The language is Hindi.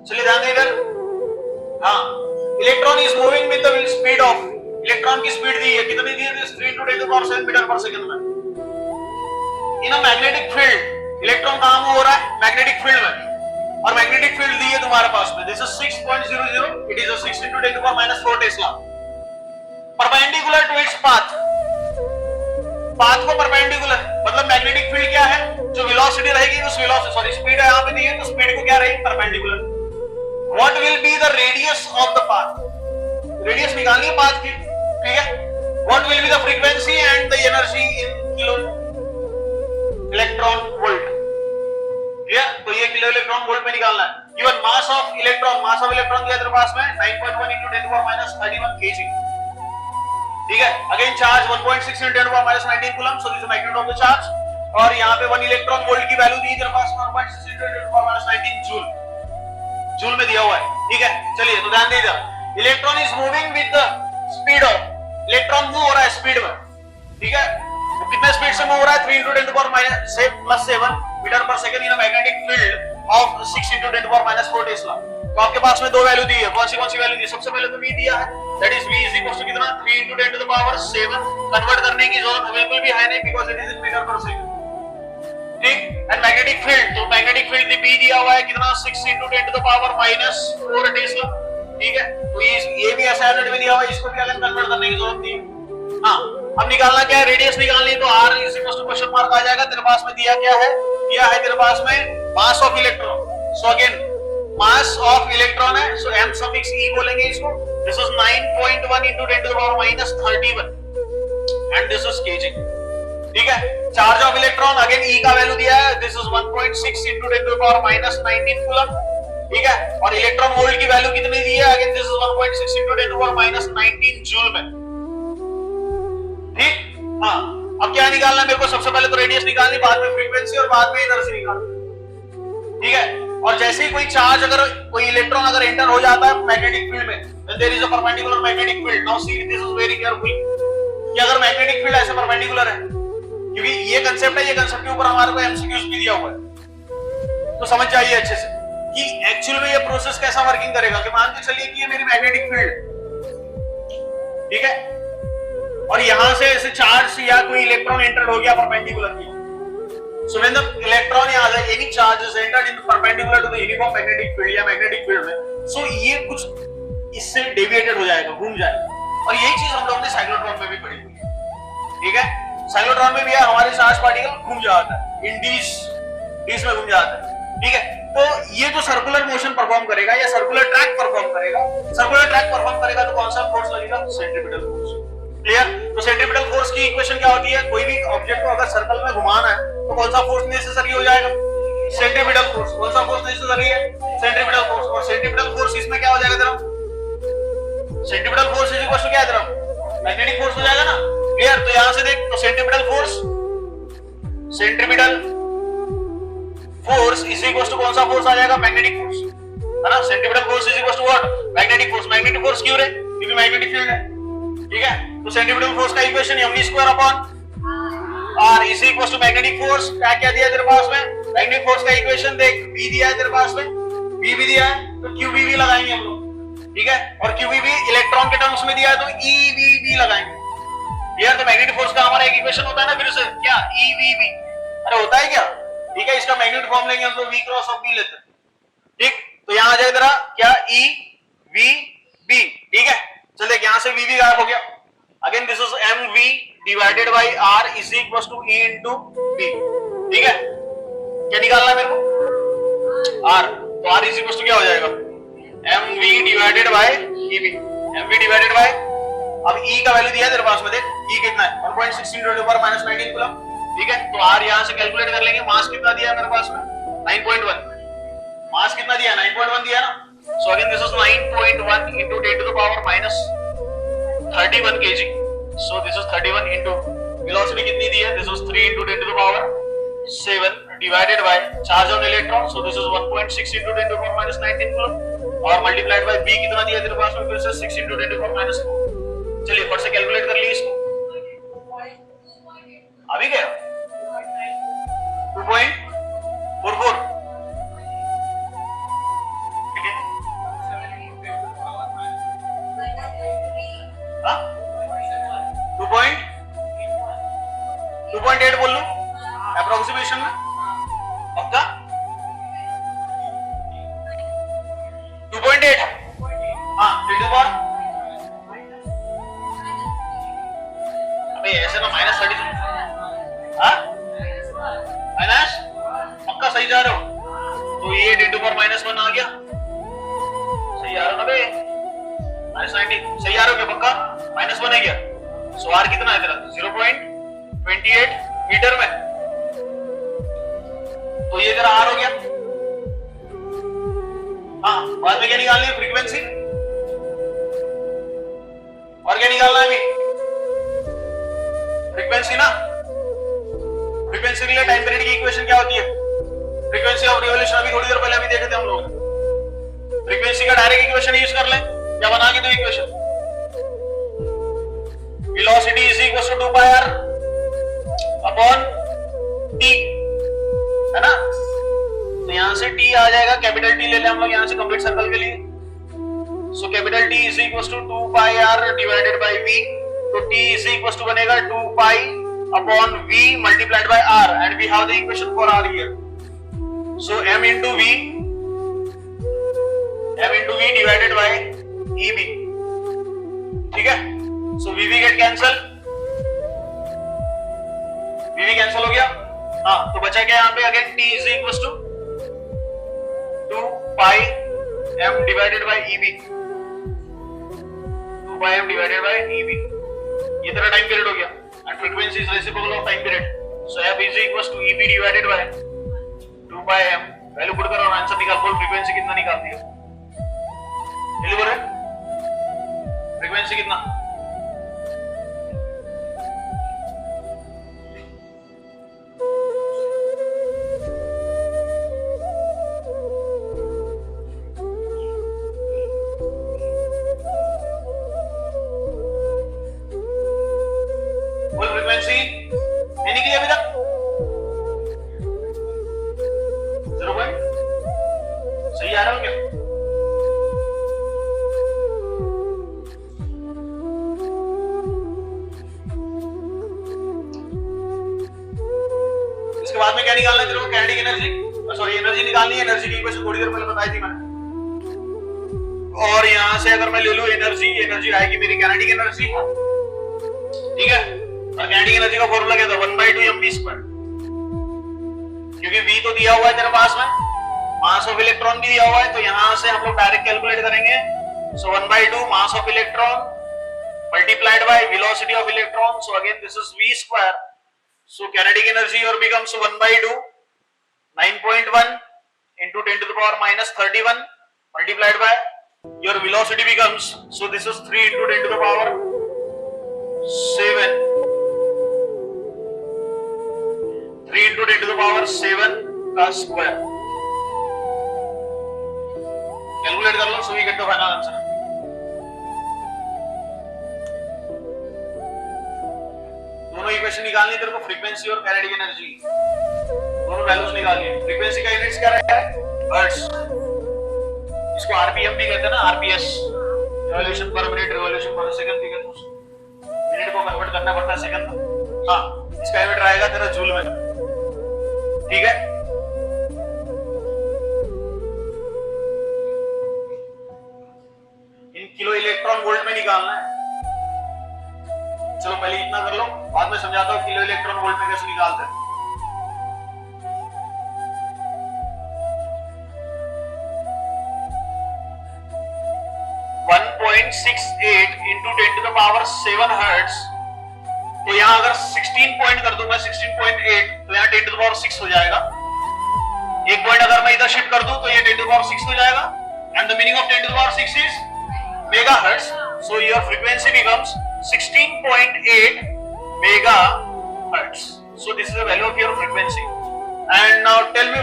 चलिए ध्यान दें इधर। हाँ, electron is moving with the speed of, electron की स्पीड दी है, कितनी दी है? 3 × 10⁷ मीटर पर सेकंड में। इन अ मैग्नेटिक फील्ड, इलेक्ट्रॉन कहां मूव हो रहा है? मैग्नेटिक फील्ड में, और मैग्नेटिक फील्ड दी है तुम्हारे पास में, this is 6.00, it is 6 × 10⁻⁴ tesla, perpendicular to its path, path को परपेंडिकुलर, मतलब मैग्नेटिक फील्ड क्या है? जो वेलोसिटी रहेगी उस वेलोसिटी, सॉरी स्पीड है यहां पे दी है, तो स्पीड को क्या रहेगी? Perpendicular. What will be the radius of the path, radius निकालनी है पाथ की, ठीक है। What will be the frequency and the energy in kilo electron volt, ठीक है। तो ये किलो इलेक्ट्रॉन वोल्ट में निकालना है। Given mass of electron, mass of electron दिया तेरे पास में 9.1 × 10⁻31 kg, ठीक है। Again charge 1.6 × 10⁻19 coulomb, so this is magnitude of the charge, और यहाँ पे 1 इलेक्ट्रॉन वोल्ट की वैल्यू दी तेरे पास 1.6 × 10⁻19 जूल, जूल में दिया हुआ है, ठीक है। चलिए तो ध्यान दीजिए, electron is moving with the speed of, electron move हो रहा है स्पीड में, ठीक है। तो कितने स्पीड से मूव हो रहा है? 3 × 10⁻7 metre per second in magnetic field of 6 × 10⁻⁴ Tesla. तो आपके पास में दो वैल्यू दी है, कौन सी वैल्यू दी? सबसे पहले तो v दिया है, that is v is equal to कितना? 3 × 10⁻7, कन्वर्ट करने की जरूरत बिल्कुल भी है नहीं, because it is in metre per second, ठीक। एंड मैग्नेटिक फील्ड, तो मैग्नेटिक फील्ड b दिया हुआ है कितना? 6 × 10⁻⁻4 टेस्ला, ठीक है। तो ये भी ऐसा यूनिट में दिया हुआ है, इसको भी अगर कन्वर्ट करने की जरूरत नहीं है। हाँ, अब निकालना क्या है? रेडियस निकालनी है, तो r is equal to question mark आ जाएगा। तेरे पास में दिया क्या है? दिया है तेरे पास में mass of electron, so again mass of electron है, सो m सफिक्स e बोलेंगे इसको। This is 9.1 × 10⁻31 and this is kg, ठीक है। Charge of electron, again e का वैल्यू दिया है, दिस इज 1.6 × 10⁻19 कूलम, ठीक है। और इलेक्ट्रॉन वोल्ट की वैल्यू कितनी दी है? अगेन दिस इज 1.6 × 10⁻19 जूल में, ठीक। हाँ, अब क्या निकालना है मेरे को? सबसे पहले तो रेडियस निकालनी, बाद में फ्रीक्वेंसी और बाद में एनर्जी निकालनी, ठीक है। और जैसे ही कोई चार्ज, अगर कोई इलेक्ट्रॉन अगर एंटर हो जाता है मैग्नेटिक फील्ड में, then there is a perpendicular magnetic field. Now see this is very careful कि अगर मैग्नेटिक फील्ड ऐसे परपेंडिकुलर है, क्योंकि ये कंसेप्ट है, ये कंसेप्ट के ऊपर हमारे को एमसीक्यूज भी दिया हुआ है, तो समझ जाइए अच्छे से कि एक्चुअल में ये प्रोसेस कैसा वर्किंग करेगा। कि मान के चलिए कि ये मेरी मैग्नेटिक फील्ड, ठीक है, और यहां से ऐसे चार्ज या कोई इलेक्ट्रॉन एंटर हो गया परपेंडिकुलर की, so when the electron या any charge is entered in perpendicular to the uniform magnetic field या magnetic field में, so ये कुछ इससे डेविएटेड हो जाएगा, घूम जाएगा। और यही चीज हम लोगों ने साइक्लोट्रॉन में भी पढ़ी हुई है, ठीक है। साइक्लोट्रॉन में भी हमारे चार्ज पार्टिकल घूम जाता है, इन डीज में घूम जाता है, ठीक है। तो ये जो सर्कुलर मोशन परफॉर्म करेगा या सर्कुलर ट्रैक परफॉर्म करेगा, सर्कुलर ट्रैक परफॉर्म करेगा तो कौन सा फोर्स लगेगा? Centripetal force, clear. तो सेंट्रीपिटल फोर्स की इक्वेशन क्या होती है? कोई भी ऑब्जेक्ट को अगर सर्कल में घुमाना है तो कौन सा फोर्स नेसेसरी हो जाएगा? Centripetal force. कौन सा फोर्स नेसेसरी है? Centripetal force. और सेंट्रीपिटल फोर्स इसमें क्या हो जाएगा तेरा? Centripetal force is equal to क्या है तेरा? मैग्नेटिक फोर्स हो जाएगा ना, क्लियर। तो यहां से देख, तो centripetal force is equal to कौन सा फोर्स आ जाएगा? मैग्नेटिक फोर्स, है ना। Centripetal force is equal to what? Magnetic force. Magnetic force क्यों रे? क्योंकि मैग्नेटिक फील्ड है, ठीक है। तो सेंट्रीपिटल फोर्स का equation mv² upon r is equal to magnetic force. क्या दिया तेरे पास में? मैग्नेटिक फोर्स का इक्वेशन देख, v दिया है तेरे पास में, v भी दिया है, तो qvv लगाएंगे हम लोग, ठीक है। और qvv इलेक्ट्रॉन के टर्म्स में दिया है तो evv लगाएंगे, यार। तो मैग्नेटिक फोर्स का हमारा एक इक्वेशन होता है ना, फिर से क्या? evv, अरे होता है क्या? ठीक है, इसका मैग्नेटिक फॉर्म लेंगे हम तो v क्रॉस ऑफ b लेते हैं, ठीक। तो यहां आ जाए तेरा क्या? evb, ठीक है। चल देख, यहां से vv गायब हो गया। Again this is mv divided by r is equal to e into b, ठीक है। क्या निकालना है मेरे को? r। तो r इज इक्वल टू क्या हो जाएगा? mv divided by eb, mv divided bye, अब e का वैल्यू दिया है तेरे पास में, देख e कितना है? 1.6 × 10⁻19 कूलम, ठीक है। तो r यहां से कैलकुलेट कर लेंगे। मास कितना दिया है मेरे पास में? 9.1। मास कितना दिया? 9.1 दिया ना। So again this is 9.1 into 10 to the power -31 kg. So this is 31 into velocity कितनी दी है? This is 3 into 10 to the power 7 divided by charge on electron. So this is 1.6 into 10 to the power -19 coulomb और multiplied by b कितना दिया तेरे पास में? फिर से 6 into 10 to the power -4। चलिए फट से कैलकुलेट कर ली इसको। अभी क्या? 2.44, ठीक है। तो ये 10⁻⁻1 आ गया। सही आ रहा ना बे? -90 सही आ रहा है क्या? पक्का -1 है क्या? सो आर कितना है तेरा? 0.28 मीटर में। तो ये तेरा आर हो गया। हाँ, बाद में क्या निकालनी है? फ्रीक्वेंसी। और क्या निकालना है अभी? फ्रीक्वेंसी ना। फ्रीक्वेंसी के लिए टाइम पीरियड की इक्वेशन क्या होती है? फ्रीक्वेंसी ऑफ रिवॉल्यूशन अभी थोड़ी देर पहले अभी देखे थे हम लोग। फ्रीक्वेंसी का डायरेक्ट इक्वेशन यूज कर लें। क्या बना के दो equation? Velocity is equal to 2 pi r upon t, है ना? तो यहां से टी आ जाएगा, कैपिटल टी ले ले हम लोग यहां से कंप्लीट सर्कल के लिए। So capital T is equal to 2 pi r divided by v. तो टी इज इक्वल टू बनेगा 2 pi upon v multiplied by r, and we have the equation for r here. So m into v divided by eb, ठीक है? So v v get cancel, v v cancel हो गया। हाँ, तो बचा क्या यहाँ पे? Again t is equal to 2 pi m divided by eb, 2 pi m divided by eb। ये तेरा टाइम पीरियड हो गया, and frequency is reciprocal of time period. So f is equal to eb divided by 2 pi m। Value put करो और आंसर निकाल। बोल फ्रीक्वेंसी कितना निकालती है? जल्दी बोल रहे, फ्रीक्वेंसी कितना? बोल फ्रीक्वेंसी नहीं निकली अभी तक? 0 सही आ रहा हो क्या? इसके बाद में क्या निकालना है तेरे को? काइनेटिक एनर्जी, सॉरी एनर्जी निकालनी है। एनर्जी की इक्वेशन थोड़ी देर पहले बताई थी मैंने। और यहां से अगर मैं ले लूं एनर्जी, एनर्जी आएगी मेरी काइनेटिक एनर्जी, ठीक है? और काइनेटिक एनर्जी का फॉर्मूला क्या था? 1/2 mv²। क्योंकि v तो दिया हुआ है तेरे पास में, मास ऑफ इलेक्ट्रॉन भी दिया हुआ है, तो यहां से हम लोग डायरेक्ट कैलकुलेट करेंगे। सो 1/2 mass of electron multiplied by velocity of electron. So again this is v²। So kinetic energy here becomes 1/2 9.1 into 10 to the power minus 31 multiplied by your velocity becomes, so this is 3 into 10 to the power 7, 3 into 10 to the power 7 का square। कैलकुलेट कर लो, so we get the final answer। दोनों इक्वेशन निकालनी तेरे को, फ्रीक्वेंसी और काइनेटिक एनर्जी, दोनों वैल्यूज निकालनी है। फ्रीक्वेंसी का यूनिट्स क्या रहता है? हर्ट्ज। इसको आरपीएम भी कहते हैं ना, आरपीएस, रिवॉल्यूशन पर मिनट, रिवॉल्यूशन पर सेकंड भी कहते हैं। मिनट को कन्वर्ट करना पड़ता है सेकंड में। हाँ, इसका यूनिट रहेगा तेरा जूल में, ठीक है? इन किलो इलेक्ट्रॉन वोल्ट में निकालना है। चलो पहले इतना कर लो, बाद में समझाता हूं किलो इलेक्ट्रॉन वोल्ट में कैसे निकालते हैं। into 10 to the power 7 hertz. तो यहां अगर 16 पॉइंट कर दूं मैं, 16.8, तो यहां 10 to the power 6 हो जाएगा। एक पॉइंट अगर मैं इधर शिफ्ट कर दूं तो ये 10 to the power 6 हो जाएगा, and the meaning of 10 to the power 6 is megahertz. So your frequency becomes 16.8 megahertz. So this is the value of your frequency. And now tell me